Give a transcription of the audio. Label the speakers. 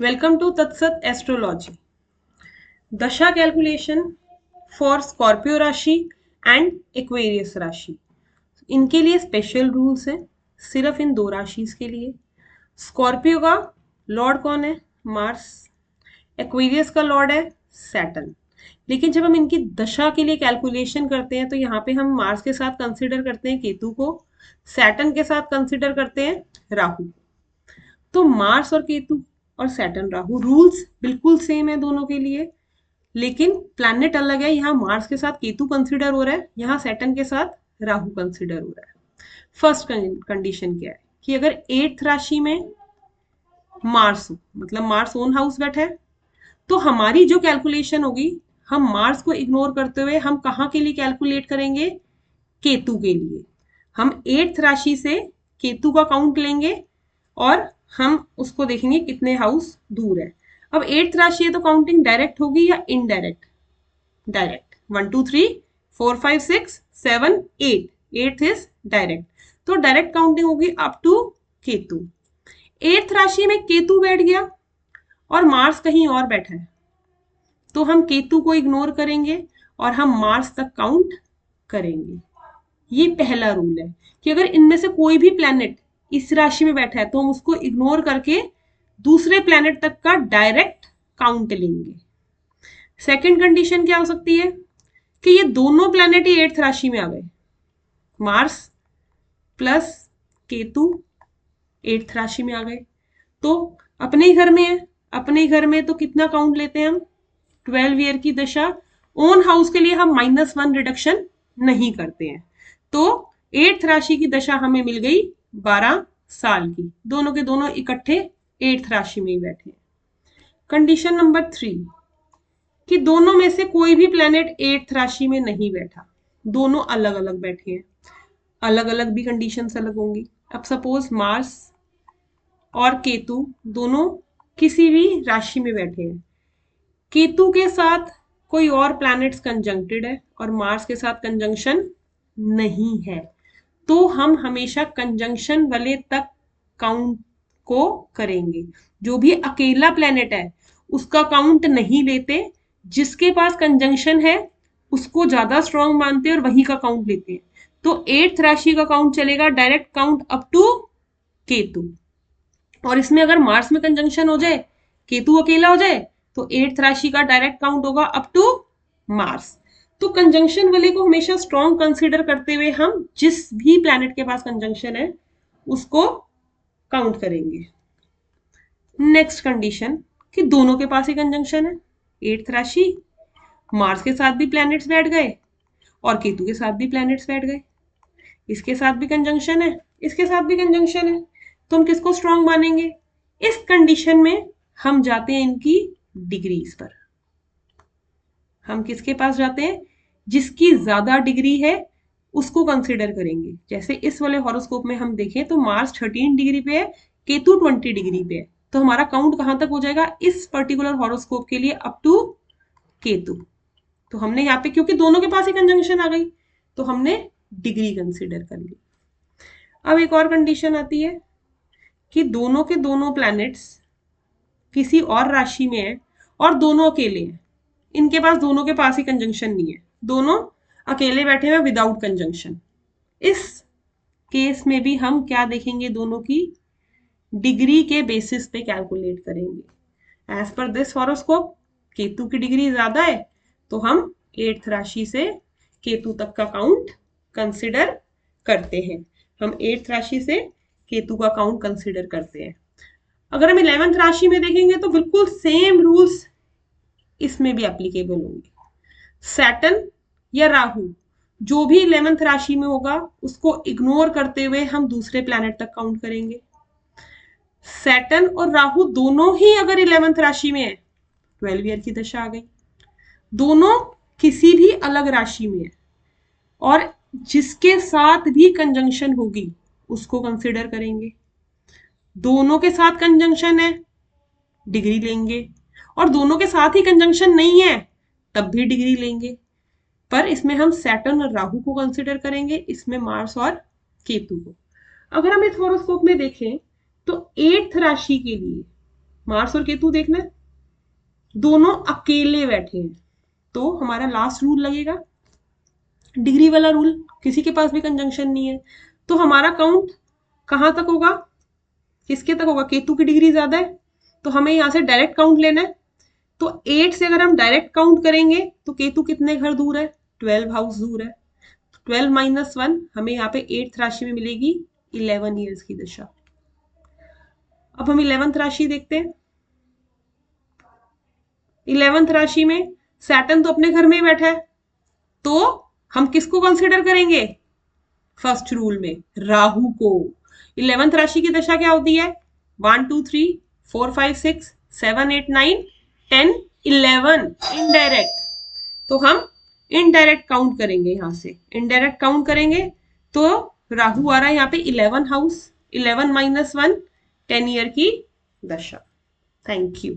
Speaker 1: Welcome to Tatsat Astrology. दशा calculation for Scorpio राशि and Aquarius राशि। इनके लिए स्पेशल रूल्स हैं, सिर्फ इन दो राशि के लिए। स्कॉर्पियो का लॉर्ड कौन है? मार्स। एक्वेरियस का लॉर्ड है सैटर्न। लेकिन जब हम इनकी दशा के लिए कैलकुलेशन करते हैं तो यहाँ पे हम मार्स के साथ कंसिडर करते हैं केतु को, सैटर्न के साथ कंसिडर करते हैं राहु। तो मार्स और केतु और सैटर्न राहु रूल्स बिल्कुल सेम है दोनों के लिए, लेकिन प्लैनेट अलग है। यहाँ मार्स के साथ केतु कंसिडर हो रहा है, यहाँ सैटर्न के साथ राहु कंसिडर हो रहा है। फर्स्ट कंडीशन क्या है कि अगर 8th राशि में मार्स हो, मतलब मार्स ओन हाउस बैठा है, तो हमारी जो कैलकुलेशन होगी, हम मार्स को इग्नोर करते हुए हम कहाँ के लिए कैलकुलेट करेंगे? केतु के लिए। हम 8th राशि से केतु का काउंट लेंगे और हम उसको देखेंगे कितने हाउस दूर है। अब 8th राशि है तो काउंटिंग डायरेक्ट होगी या indirect? Direct. 1 2 3 4 5 6 7 8, 8th is direct, तो डायरेक्ट काउंटिंग होगी अप टू केतु। 8th राशि में केतु बैठ गया और मार्स कहीं और बैठा है, तो हम केतु को इग्नोर करेंगे और हम मार्स तक काउंट करेंगे। ये पहला रूल है कि अगर इनमें से कोई भी प्लैनेट इस राशि में बैठा है तो हम उसको इग्नोर करके दूसरे प्लैनेट तक का डायरेक्ट काउंट लेंगे। सेकंड कंडीशन क्या हो सकती है कि ये दोनों प्लैनेट ही 8th राशि में आ गए। मार्स प्लस केतु 8th राशि में आ गए, तो अपने ही घर में है। अपने ही घर में तो कितना काउंट लेते हैं हम? 12 ईयर की दशा। ओन हाउस के लिए हम -1 रिडक्शन नहीं करते हैं, तो 8th राशि की दशा हमें मिल गई 12 साल की। दोनों के दोनों इकट्ठे 8th राशि में ही बैठे। कंडीशन नंबर 3 कि दोनों में से कोई भी प्लैनेट 8th राशि में नहीं बैठा, दोनों अलग अलग बैठे हैं। अलग अलग भी कंडीशंस अलग होंगी। अब सपोज मार्स और केतु दोनों किसी भी राशि में बैठे हैं, केतु के साथ कोई और प्लैनेट्स कंजंक्टेड है और मार्स के साथ कंजंक्शन नहीं है, तो हम हमेशा कंजंक्शन वाले तक काउंट को करेंगे। जो भी अकेला प्लैनेट है उसका काउंट नहीं लेते, जिसके पास कंजंक्शन है उसको ज्यादा स्ट्रॉन्ग मानते हैं और वही का काउंट लेते हैं। तो 8th राशि का काउंट चलेगा direct count up to Ketu. और इसमें अगर मार्स में कंजंक्शन हो जाए, केतु अकेला हो जाए, तो 8th राशि का डायरेक्ट काउंट होगा अप टू मार्स। तो कंजंक्शन वाले को हमेशा स्ट्रॉन्ग कंसीडर करते हुए हम जिस भी प्लैनेट के पास कंजंक्शन है उसको काउंट करेंगे। नेक्स्ट कंडीशन कि दोनों के पास ही कंजंक्शन है। 8th राशि, मार्स के साथ भी प्लैनेट्स बैठ गए और केतु के साथ भी प्लैनेट्स बैठ गए। इसके साथ भी कंजंक्शन है, इसके साथ भी कंजंक्शन है, तो हम किसको स्ट्रॉन्ग मानेंगे? इस कंडीशन में हम जाते हैं इनकी डिग्रीज पर। हम किसके पास जाते हैं? जिसकी ज्यादा डिग्री है उसको कंसिडर करेंगे। जैसे इस वाले हॉरोस्कोप में हम देखें तो मार्स 13 डिग्री पे है, केतु 20 डिग्री पे है, तो हमारा काउंट कहां तक हो जाएगा इस पर्टिकुलर हॉरोस्कोप के लिए? Up to Ketu. तो हमने यहाँ पे क्योंकि दोनों के पास ही कंजंक्शन आ गई तो हमने डिग्री कंसिडर कर ली। अब एक और कंडीशन आती है कि दोनों के दोनों प्लैनेट्स किसी और राशि में है और दोनों अकेले हैं। इनके पास दोनों के पास ही कंजंक्शन नहीं है, दोनों अकेले बैठे हुए विदाउट कंजंक्शन। इस केस में भी हम क्या देखेंगे? दोनों की डिग्री के बेसिस पे कैलकुलेट करेंगे। As per this horoscope Ketu की डिग्री ज्यादा है तो हम 8th राशि से केतु तक का काउंट कंसिडर करते हैं। हम 8th राशि से केतु का काउंट कंसिडर करते हैं। अगर हम 11th राशि में देखेंगे तो बिल्कुल सेम रूल्स इसमें भी एप्लीकेबल होंगे। सैटर्न या राहु जो भी 11th राशि में होगा उसको इग्नोर करते हुए हम दूसरे प्लैनेट तक काउंट करेंगे। सैटर्न और राहु दोनों ही अगर 11th राशि में है, 12 ईयर की दशा आ गई। दोनों किसी भी अलग राशि में है और जिसके साथ भी कंजंक्शन होगी उसको कंसिडर करेंगे। दोनों के साथ कंजंक्शन है, डिग्री लेंगे, और दोनों के साथ ही कंजंक्शन नहीं है तब भी डिग्री लेंगे। पर इसमें हम सैटर्न और राहु को कंसिडर करेंगे, इसमें मार्स और केतु को। अगर हम इस हॉरोस्कोप में देखें तो 8th राशि के लिए मार्स और केतु देखना है, दोनों अकेले बैठे हैं, तो हमारा लास्ट रूल लगेगा डिग्री वाला रूल, किसी के पास भी कंजंक्शन नहीं है, तो हमारा काउंट कहां तक होगा, किसके तक होगा, केतु की डिग्री ज्यादा है, तो हमें यहां से डायरेक्ट काउंट लेना है। तो 8 से अगर हम डायरेक्ट काउंट करेंगे तो केतु कितने घर दूर है, 12 हाउस दूर है। 12 माइनस 1 हमें यहाँ पे 8th राशि में मिलेगी 11 ईयर्स की दशा। अब हम 11th राशि देखते हैं। 11th राशि में सैटर्न तो अपने घर में ही बैठा है, तो हम किसको कंसिडर करेंगे, फर्स्ट रूल में राहु को। 11th राशि की दशा क्या होती है, 1 2 3 4 5 6 7 8 9 10 11 इनडायरेक्ट, तो हम इनडायरेक्ट काउंट करेंगे, यहां से इनडायरेक्ट काउंट करेंगे तो राहु आ रहा है यहाँ पे 11 हाउस, 11 माइनस 1 10 ईयर की दशा। Thank you.